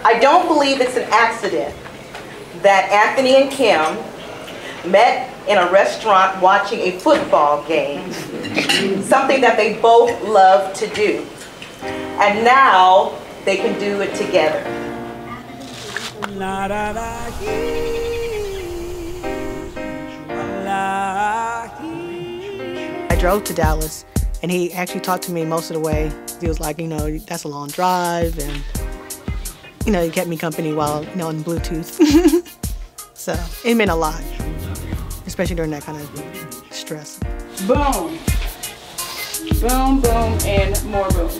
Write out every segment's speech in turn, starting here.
I don't believe it's an accident that Anthony and Kim met in a restaurant watching a football game, something that they both love to do. And now they can do it together. I drove to Dallas, and he actually talked to me most of the way. He was like, you know, that's a long drive, and, you know, he kept me company while, you know, on Bluetooth. So it meant a lot, especially during that kind of stress. Boom. Boom, boom, and more boom.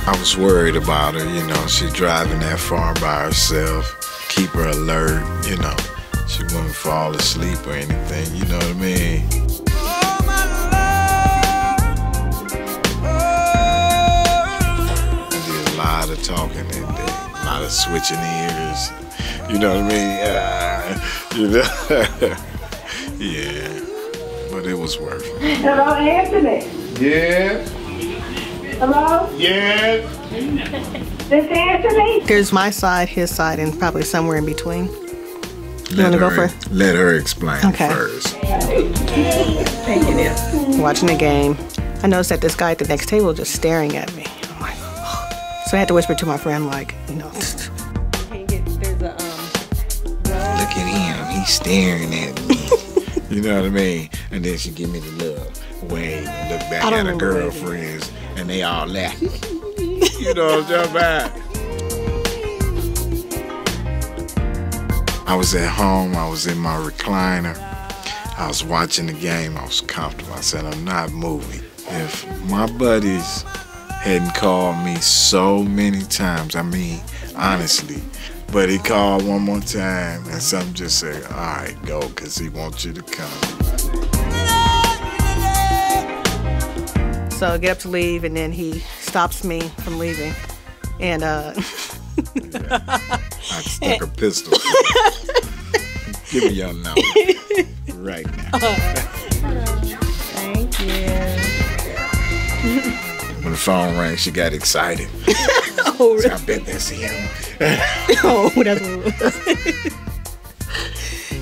I was worried about her, you know, she's driving that far by herself. Keep her alert, you know. She wouldn't fall asleep or anything, you know what I mean? I did a lot of talking that day, a lot of switching ears, you know what I mean? You know? Yeah, but it was worth it. Hello, Anthony. Yeah. Hello? Yeah. This Anthony? There's my side, his side, and probably somewhere in between. You want to go first? Let her explain first. Watching the game, I noticed that this guy at the next table was just staring at me. I'm like, oh. So I had to whisper to my friend, like, you know. Look at him, he's staring at me. You know what I mean? And then she give me the little wave and look back at her girlfriends, and they all laugh. You know what I'm talking about? I was at home, I was in my recliner, I was watching the game, I was comfortable. I said, I'm not moving. If my buddies hadn't called me so many times, I mean, honestly, but he called one more time and something just said, all right, go, because he wants you to come. So I get up to leave, and then he stops me from leaving. And I stuck a pistol. Give me your number right now. Thank you. When the phone rang, she got excited. Oh, really? So I bet that's him. Oh, that's what it was.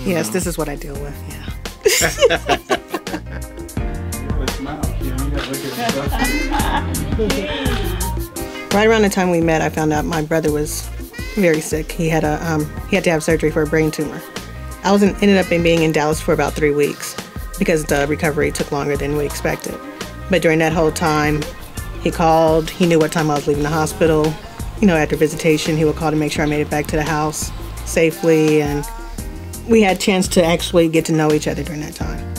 Yes, this is what I deal with, yeah. Right around the time we met, I found out my brother was very sick. He had to have surgery for a brain tumor. I ended up being in Dallas for about 3 weeks because the recovery took longer than we expected. But during that whole time, he called. He knew what time I was leaving the hospital. You know, after visitation, he would call to make sure I made it back to the house safely, and we had a chance to actually get to know each other during that time.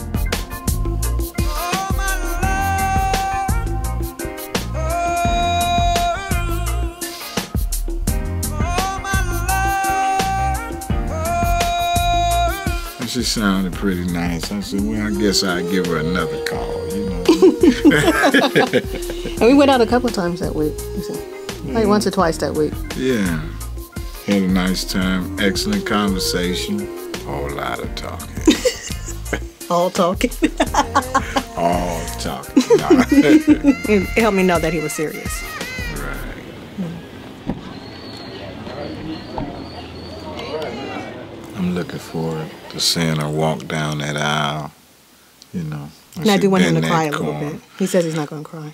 She sounded pretty nice. I said, well, I guess I'd give her another call, you know. And we went out a couple of times that week. Like once or twice that week. Yeah. Had a nice time. Excellent conversation. Whole lot of talking. All talking. All talking. Nah. It helped me know that he was serious. Right. I'm looking forward to seeing her walk down that aisle, you know. And I do want him to cry a little bit. He says he's not going to cry.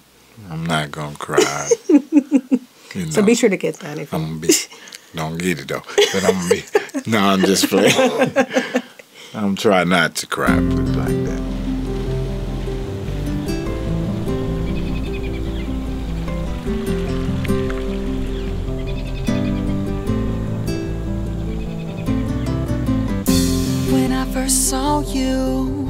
I'm not going to cry. You know, so be sure to get that. If I'm going to be, don't get it though, but I'm going to be, no, I'm just playing. I'm trying not to cry, put it like that. When I first saw you,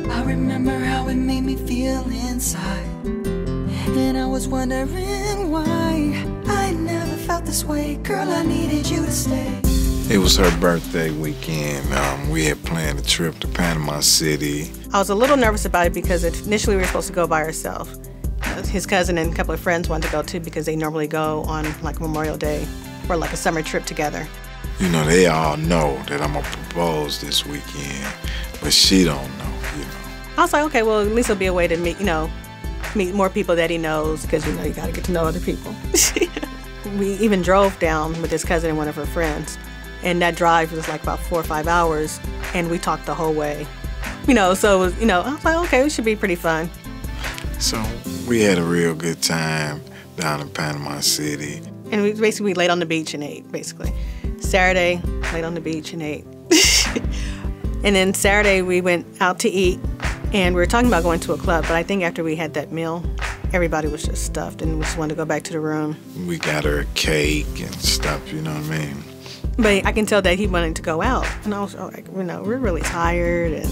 I remember how it made me feel inside. And I was wondering why I never felt this way. Girl, I needed you to stay. It was her birthday weekend. We had planned a trip to Panama City. I was a little nervous about it because initially we were supposed to go by ourselves. His cousin and a couple of friends wanted to go too because they normally go on like Memorial Day or like a summer trip together. You know, they all know that I'm gonna propose this weekend, but she don't know, you know. I was like, okay, well, at least it'll be a way to meet, you know, meet more people that he knows, because you know you gotta get to know other people. We even drove down with his cousin and one of her friends, and that drive was like about 4 or 5 hours, and we talked the whole way. You know, so it was, you know, I was like, okay, it should be pretty fun. So we had a real good time down in Panama City. And we basically laid on the beach and ate, basically. Saturday, laid on the beach and ate. And then Saturday we went out to eat, and we were talking about going to a club, but I think after we had that meal, everybody was just stuffed and we just wanted to go back to the room. We got her a cake and stuff, you know what I mean? But I can tell that he wanted to go out. And I was like, you know, we're really tired. And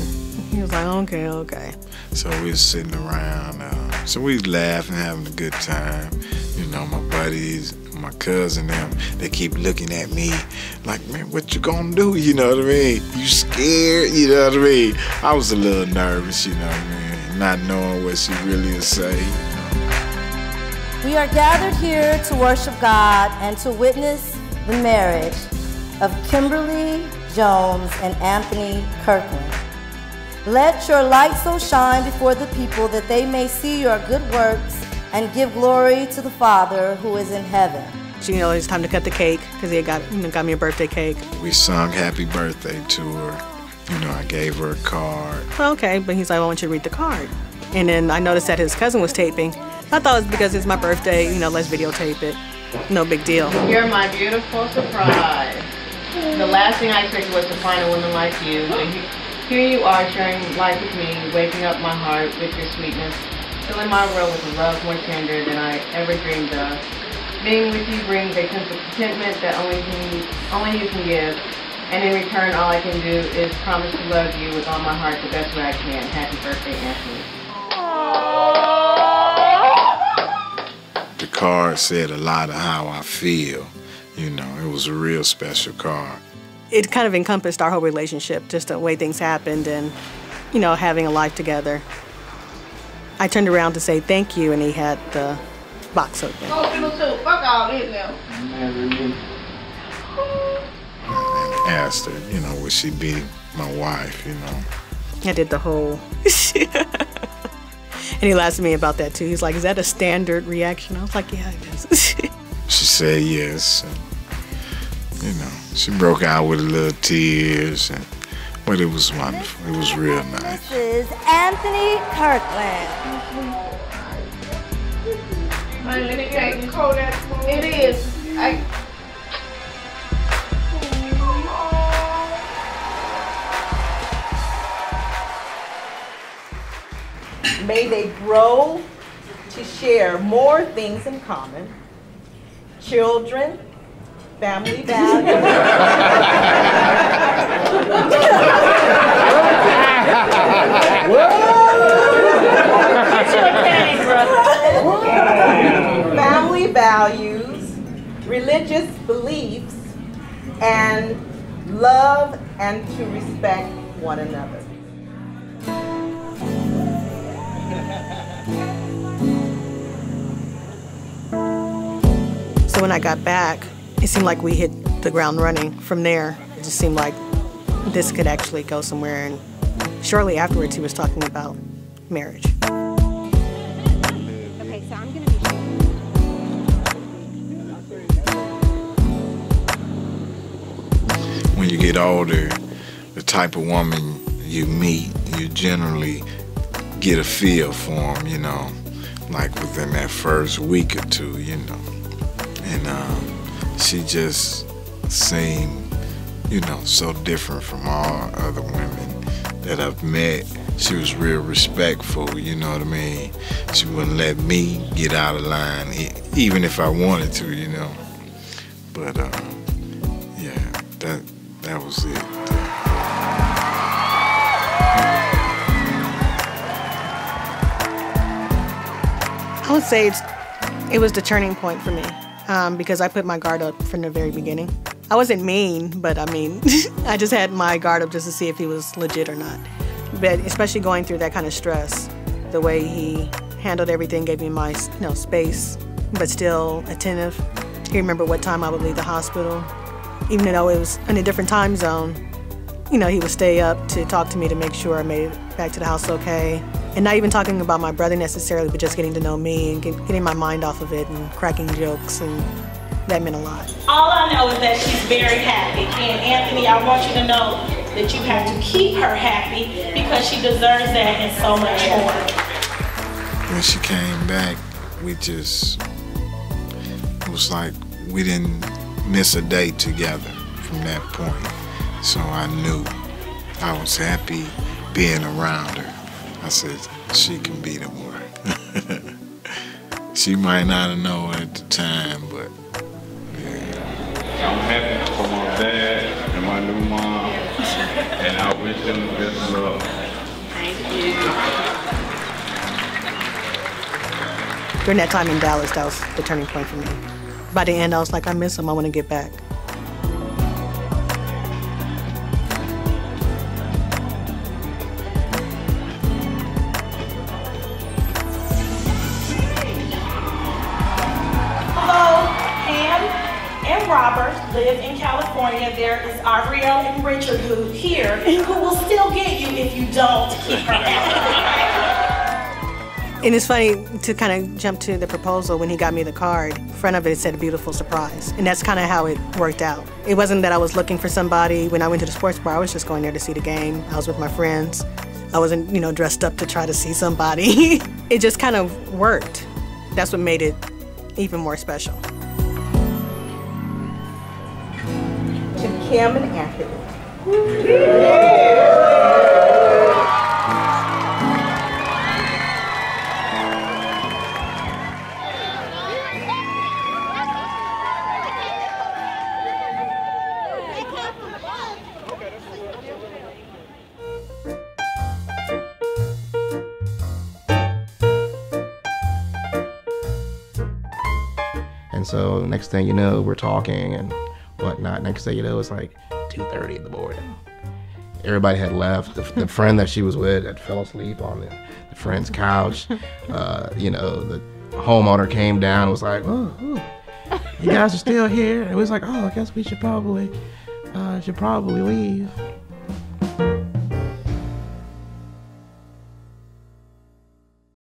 he was like, okay, okay. So we was sitting around. So we was laughing, having a good time. You know, my buddies, my cousin, them, they keep looking at me like, man, what you gonna do? You know what I mean? You scared? You know what I mean? I was a little nervous, you know what I mean? Not knowing what she really would say. You know? We are gathered here to worship God and to witness the marriage of Kimberly Jones and Anthony Kirkland. Let your light so shine before the people that they may see your good works and give glory to the Father who is in heaven. So, you know, it was time to cut the cake because he had got me a birthday cake. We sung happy birthday to her. You know, I gave her a card. Well, okay, but he's like, well, I want you to read the card. And then I noticed that his cousin was taping. I thought it was because it's my birthday, you know, let's videotape it. No big deal. You're my beautiful surprise. The last thing I expected was to find a woman like you. But here you are sharing life with me, waking up my heart with your sweetness, filling my world with a love more tender than I ever dreamed of. Being with you brings a sense of contentment that only you can give. And in return, all I can do is promise to love you with all my heart the best way I can. Happy birthday, Anthony. The card said a lot of how I feel. You know, it was a real special card. It kind of encompassed our whole relationship, just the way things happened and, you know, having a life together. I turned around to say thank you, and he had the box open. Oh, fuck all this now. And asked her, you know, would she be my wife, you know. I did the whole... And he laughed at me about that, too. He's like, is that a standard reaction? I was like, yeah, it is. She said yes. And, you know, she broke out with a little tears, but it was wonderful. It was real nice. This is Anthony Kirkland. It is. May they grow to share more things in common. Children, family values. Family values, religious beliefs, and love and to respect one another. So when I got back, it seemed like we hit the ground running. From there, it just seemed like this could actually go somewhere. And shortly afterwards, he was talking about marriage. Okay, so I'm gonna be... When you get older, the type of woman you meet, you generally get a feel for them, you know, like within that first week or two, you know. And she just seemed, you know, so different from all other women that I've met. She was real respectful, you know what I mean? She wouldn't let me get out of line, even if I wanted to, you know. But yeah, that was it. I would say it was the turning point for me because I put my guard up from the very beginning. I wasn't mean, but I mean, I just had my guard up just to see if he was legit or not. But especially going through that kind of stress, the way he handled everything gave me my space, but still attentive. He remembered what time I would leave the hospital. Even though it was in a different time zone, you know, he would stay up to talk to me to make sure I made it back to the house okay. And not even talking about my brother necessarily, but just getting to know me and getting my mind off of it and cracking jokes, and that meant a lot. All I know is that she's very happy. And Anthony, I want you to know that you have to keep her happy because she deserves that and so much more. When she came back, it was like we didn't miss a day together from that point. So I knew I was happy being around her. I said, she can be the one. She might not have known at the time, but yeah. I'm happy for my dad and my new mom, and I wish them the best of luck. Thank you. During that time in Dallas, that was the turning point for me. By the end, I was like, I miss him, I want to get back. Robert live in California. There is Ariel and Richard who will still get you if you don't keep her happy. And it's funny to kind of jump to the proposal. When he got me the card, in front of it said a beautiful surprise. And that's kind of how it worked out. It wasn't that I was looking for somebody. When I went to the sports bar, I was just going there to see the game. I was with my friends. I wasn't, dressed up to try to see somebody. It just kind of worked. That's what made it even more special. To Kim and Anthony. And so next thing you know, we're talking and whatnot. Next thing you know, it's like 2:30 in the morning. Everybody had left. The friend that she was with had fell asleep on the friend's couch. The homeowner came down and was like, oh, you guys are still here? And it was like, oh, I guess we should probably leave.